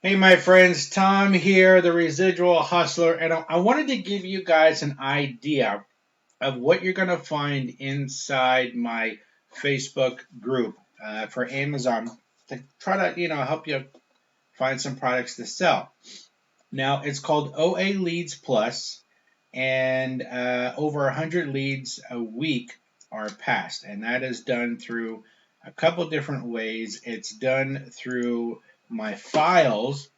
Hey, my friends, Tom here, the residual hustler, and I wanted to give you guys an idea of what you're going to find inside my Facebook group for Amazon to try to, help you find some products to sell. Now, it's called OA Leads Plus, and over 100 leads a week are passed, and that is done through a couple different ways. It's done through my files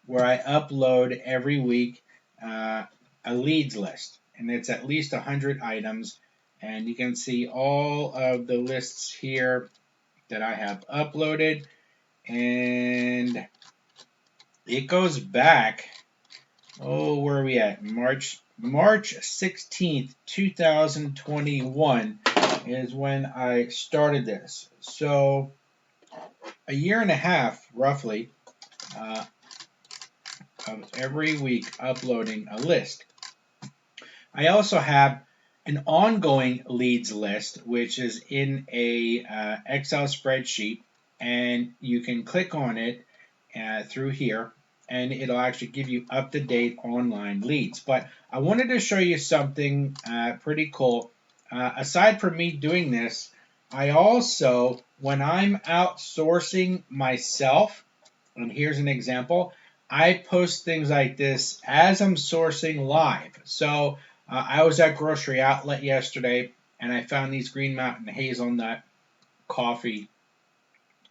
where I upload every week a leads list, and it's at least 100 items, and you can see all of the lists here that I have uploaded, and it goes back, where are we at? March 16th, 2021 is when I started this. So a year and a half, roughly, of every week uploading a list. I also have an ongoing leads list, which is in a Excel spreadsheet, and you can click on it through here, and it'll actually give you up-to-date online leads. But I wanted to show you something pretty cool. Aside from me doing this, I also, when I'm outsourcing myself, and here's an example, I post things like this as I'm sourcing live. So I was at Grocery Outlet yesterday, and I found these Green Mountain hazelnut coffee,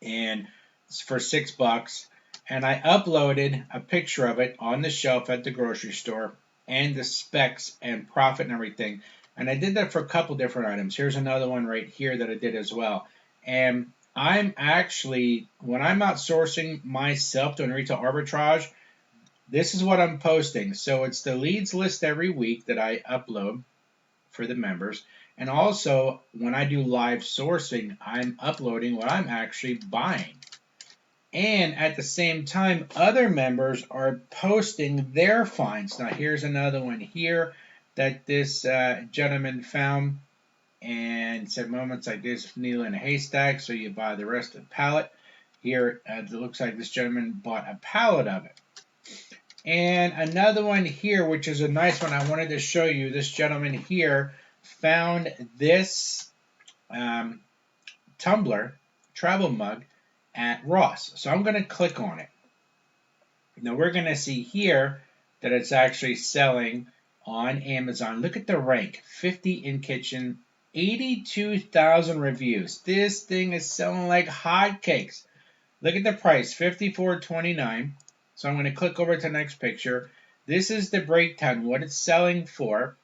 and it's for $6. And I uploaded a picture of it on the shelf at the grocery store, and the specs and profit and everything. And I did that for a couple different items. Here's another one right here that I did as well. And I'm actually, when I'm outsourcing myself doing retail arbitrage, this is what I'm posting. So it's the leads list every week that I upload for the members. And also, when I do live sourcing, I'm uploading what I'm actually buying. And at the same time, other members are posting their finds. Now, here's another one here that this gentleman found, and said moments like this, needle in a haystack, so you buy the rest of the pallet. Here, it looks like this gentleman bought a pallet of it. And another one here, which is a nice one I wanted to show you. This gentleman here found this tumbler, travel mug, at Ross. So I'm going to click on it. Now we're going to see here that it's actually selling on Amazon. Look at the rank, 50 in kitchen, 82,000 reviews. This thing is selling like hotcakes. Look at the price, $54.29. So I'm going to click over to the next picture. This is the breakdown, what it's selling for.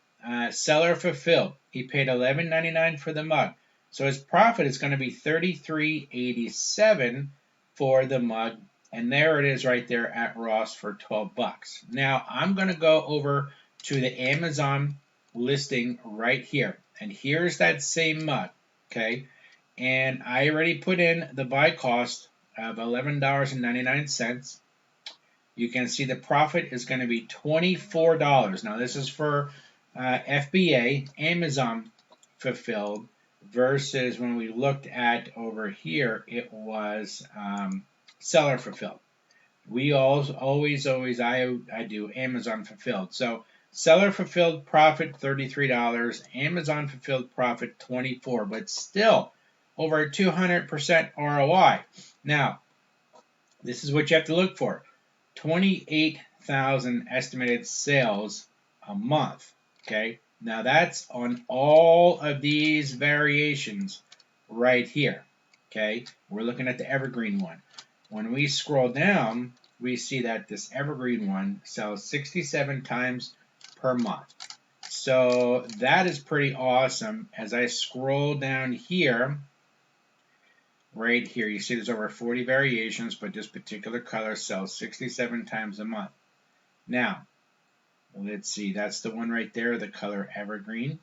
Seller fulfilled. He paid $11.99 for the mug. So his profit is going to be $33.87 for the mug. And there it is right there at Ross for $12. Now I'm going to go over to the Amazon listing right here. And here's that same mug, okay? And I already put in the buy cost of $11.99. You can see the profit is going to be $24. Now this is for FBA, Amazon fulfilled, versus when we looked at over here, it was seller fulfilled. We always I do Amazon fulfilled. So seller fulfilled profit $33, Amazon fulfilled profit $24, but still over 200% ROI. Now, this is what you have to look for. 28,000 estimated sales a month. Okay, now that's on all of these variations right here. Okay, we're looking at the evergreen one. When we scroll down, we see that this evergreen one sells 67 times per month. So that is pretty awesome. As I scroll down here, right here, you see there's over 40 variations, but this particular color sells 67 times a month. Now, let's see, that's the one right there, the color evergreen.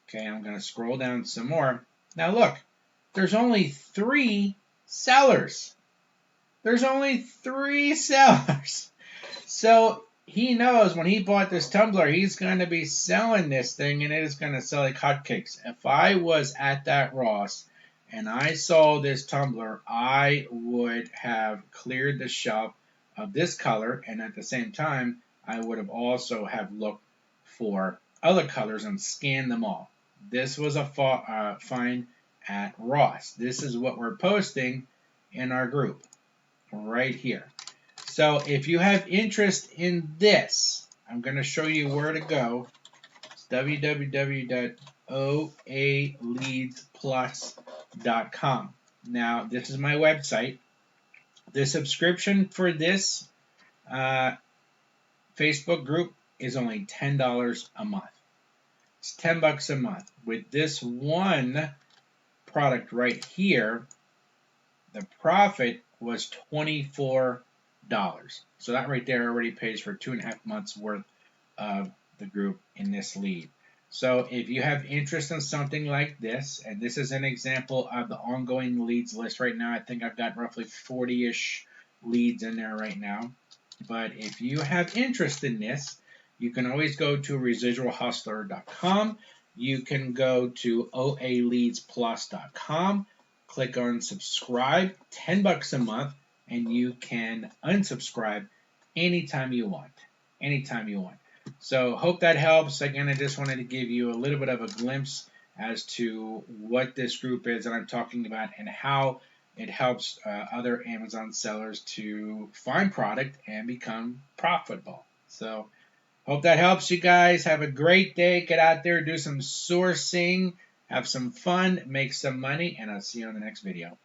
Okay, I'm going to scroll down some more. Now look, there's only 3 sellers. There's only 3 sellers. So he knows when he bought this tumbler, he's going to be selling this thing, and it is going to sell like hotcakes. If I was at that Ross and I saw this tumbler, I would have cleared the shelf of this color, and at the same time, I would have also have looked for other colors and scanned them all. This was a find at Ross. This is what we're posting in our group right here. So if you have interest in this, I'm going to show you where to go. It's www.oaleadsplus.com. Now, this is my website. The subscription for this Facebook group is only $10 a month. It's $10 a month. With this one product right here, the profit was $24. So that right there already pays for 2.5 months worth of the group in this lead. So if you have interest in something like this, and this is an example of the ongoing leads list right now, I think I've got roughly 40-ish leads in there right now. But if you have interest in this, you can always go to residualhustler.com. You can go to oaleadsplus.com, click on subscribe, $10 a month, and you can unsubscribe anytime you want. Anytime you want. So hope that helps. Again, I just wanted to give you a little bit of a glimpse as to what this group is that I'm talking about and how it helps other Amazon sellers to find product and become profitable. So hope that helps you guys. Have a great day. Get out there, do some sourcing, have some fun, make some money, and I'll see you on the next video.